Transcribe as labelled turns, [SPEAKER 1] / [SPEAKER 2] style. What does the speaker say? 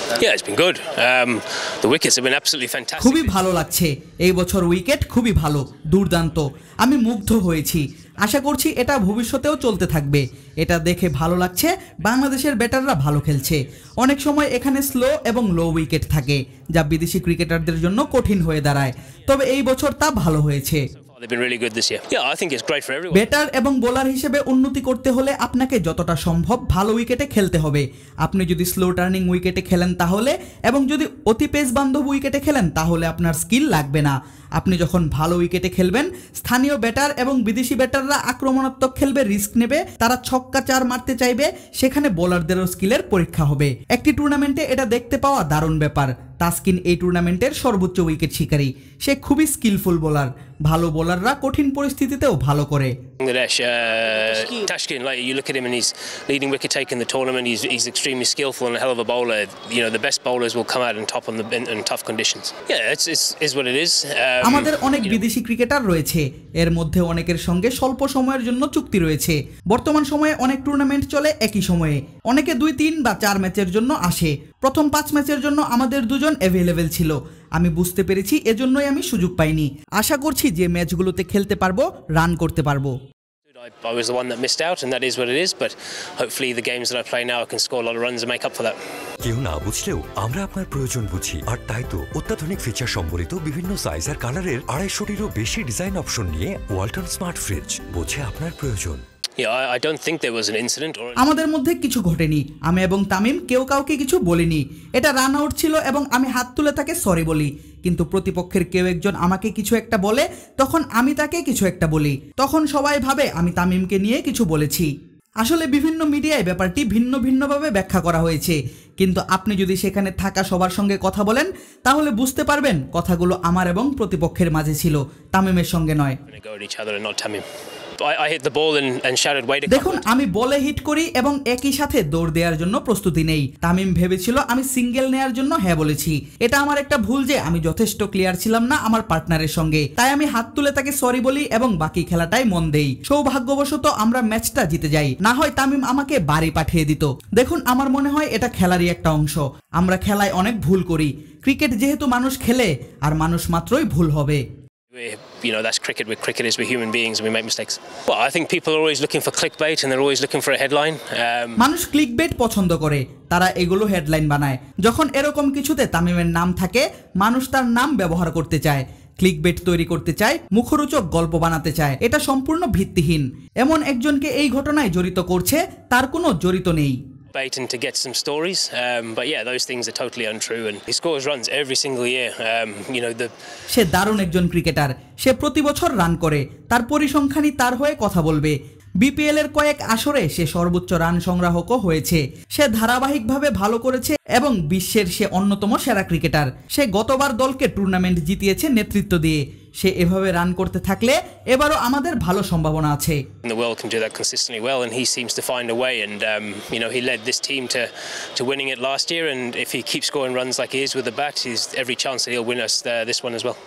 [SPEAKER 1] Yeah, it's been good. The wickets have been absolutely fantastic.
[SPEAKER 2] খুবই ভালো লাগছে, এই বছর উইকেট খুবই ভালো, দুর্দান্ত। আমি মুগ্ধ হয়েছি, আশা করছি এটা ভবিষ্যতেও চলতে থাকবে। এটা দেখে ভালো লাগছে, বাংলাদেশের ব্যাটাররা ভালো খেলছে। অনেক সময় এখানে স্লো এবং লো উইকেট থাকে, যা বিদেশি ক্রিকেটারদের জন্য কঠিন হয়ে দাঁড়ায়, তবে এই বছর তা ভালো হয়েছে।
[SPEAKER 1] They've been really good this year. Yeah, I think it's great for everyone.
[SPEAKER 2] Batter এবং বোলার হিসেবে উন্নতি করতে হলে আপনাকে যতটা সম্ভব ভালো উইকেটে খেলতে হবে। আপনি যদি স্লো টার্নিং উইকেটে খেলেন তাহলে, এবং যদি অতি পেস বান্ধব উইকেটে খেলেন তাহলে আপনার স্কিল লাগবে না। আপনি যখন ভালো উইকেটে খেলবেন, স্থানীয় ব্যাটার এবং বিদেশি ব্যাটাররা আক্রমণাত্মক খেলবে, রিস্ক নেবে, তারা ছক্কা চার মারতে চাইবে, সেখানে বোলারদেরও স্কিলের পরীক্ষা হবে। একটি টুর্নামেন্টে এটা দেখতে পাওয়া দারুণ ব্যাপার। তাসকিন এই টুর্নামেন্টের সর্বোচ্চ উইকেট শিকারী, সে খুবই স্কিলফুল বোলার। ভালো বোলাররা কঠিন পরিস্থিতিতেও ভালো করে।
[SPEAKER 1] Tashkin, like you look at him and he's leading wicket take in the tournament. He's extremely skillful and a hell of a bowler. You know, the best bowlers will come out on top in tough conditions. Yeah, it's what it is.
[SPEAKER 2] আমাদের অনেক বিদেশি cricketer রয়েছে, এর মধ্যে অনেকের সঙ্গে স্বল্প সময়ের জন্য চুক্তি রয়েছে। বর্তমান সময়ে অনেক টুর্নামেন্ট চলে একই সময়ে, অনেকে 2, 3 বা 4 ম্যাচের জন্য আসে। প্রথম 5 ম্যাচের জন্য আমাদের দুজন অ্যাভেলেবেল ছিল। আমি বুঝতে পেরেছি, এজন্যই আমি সুযোগ পাইনি। আশা করছি যে ম্যাচগুলোতে খেলতে পারবো, রান করতে পারবো।
[SPEAKER 1] I was the one that missed out, and that is what it is. But hopefully, the games that I play now, I can score a lot of runs and make up for that.
[SPEAKER 3] কেউ না বুঝলেও আমরা আপনার প্রয়োজন বুঝি, আর তাই তো অত্যাধুনিক ফিচার সম্বলিত বিভিন্ন সাইজ আর কালারের 250-টিরও বেশি ডিজাইন অপশন নিয়ে ওয়ালটন স্মার্ট ফ্রিজ বোঝে আপনার প্রয়োজন।
[SPEAKER 1] Yeah, I don't think there was an incident or
[SPEAKER 2] আমাদের মধ্যে কিছু ঘটেনি। আমি এবং তামিম কেউ কাউকে কিছু বলিনি। এটা রান আউট ছিল এবং আমি হাত তুলে তাকে সরি বলি, কিন্তু প্রতিপক্ষের কেউ একজন আমাকে কিছু একটা বলে, তখন আমি তাকে কিছু একটা বলি, তখন সবাই ভাবে আমি তামিমকে নিয়ে কিছু বলেছি। আসলে বিভিন্ন মিডিয়ায় ব্যাপারটি ভিন্ন ভিন্নভাবে ব্যাখ্যা করা হয়েছে, কিন্তু আপনি যদি সেখানে থাকা সবার সঙ্গে কথা বলেন তাহলে বুঝতে পারবেন কথাগুলো আমার এবং প্রতিপক্ষের মাঝে ছিল, তামিমের সঙ্গে নয়। দেখুন, আমি বলে হিট করি এবং একই সাথে দৌড় দেওয়ার জন্য প্রস্তুতি নেই। তামিম ভেবেছিল আমি সিঙ্গেল নেয়ার জন্য হ্যাঁ বলেছি। এটা আমার একটা ভুল যে আমি যথেষ্ট ক্লিয়ার ছিলাম না আমার পার্টনারের সঙ্গে, তাই আমি হাত তুলে তাকে সরি বলি এবং বাকি খেলাটাই মন দেই। সৌভাগ্যবশত আমরা ম্যাচটা জিতে যাই, না হয় তামিম আমাকে বাড়ি পাঠিয়ে দিত। দেখুন, আমার মনে হয় এটা খেলারই একটা অংশ। আমরা খেলায় অনেক ভুল করি। ক্রিকেট যেহেতু মানুষ খেলে, আর মানুষ মাত্রই ভুল হবে।
[SPEAKER 1] You know, that's cricket. With cricket is we're human beings and we make mistakes. Well, I think people are always looking for clickbait and they're always looking for a headline.
[SPEAKER 2] মানুষ clickbait পছন্দ করে, তারা এগুলো headline বানায়। যখন এরকম কিছুতে তামিমের নাম থাকে, মানুষ তার নাম ব্যবহার করতে চায়, ক্লিকবেট তৈরি করতে চায়, মুখরোচক গল্প বানাতে চায়। এটা সম্পূর্ণ ভিত্তিহীন। এমন একজনকে এই ঘটনায় জড়িত করছে, তার কোনো জড়িত নেই।
[SPEAKER 1] And to get some stories, but yeah, those things are totally untrue, and he scores runs every single year. You know,
[SPEAKER 2] সে দারুণ একজন ক্রিকেটার, সে প্রতি বছর রান করে, তার পরিসংখ্যানই তার হয়ে কথা বলবে। বিপিএল এর কয়েক আসরে সে সর্বোচ্চ রান সংগ্রাহকও হয়েছে। সে ধারাবাহিকভাবে ভালো করেছে এবং বিশ্বের সে অন্যতম সেরা ক্রিকেটার। সে গতবার দলকে টুর্নামেন্ট জিতিয়েছে নেতৃত্ব দিয়ে। সে এভাবে রান করতে থাকলে এবারও আমাদের ভালো সম্ভাবনা আছে।
[SPEAKER 1] The world can do that consistently well, and he seems to find a way. And you know, he led this team to winning it last year. And if he keeps scoring runs like he is with the bat, he's every chance that he'll win us this one as well.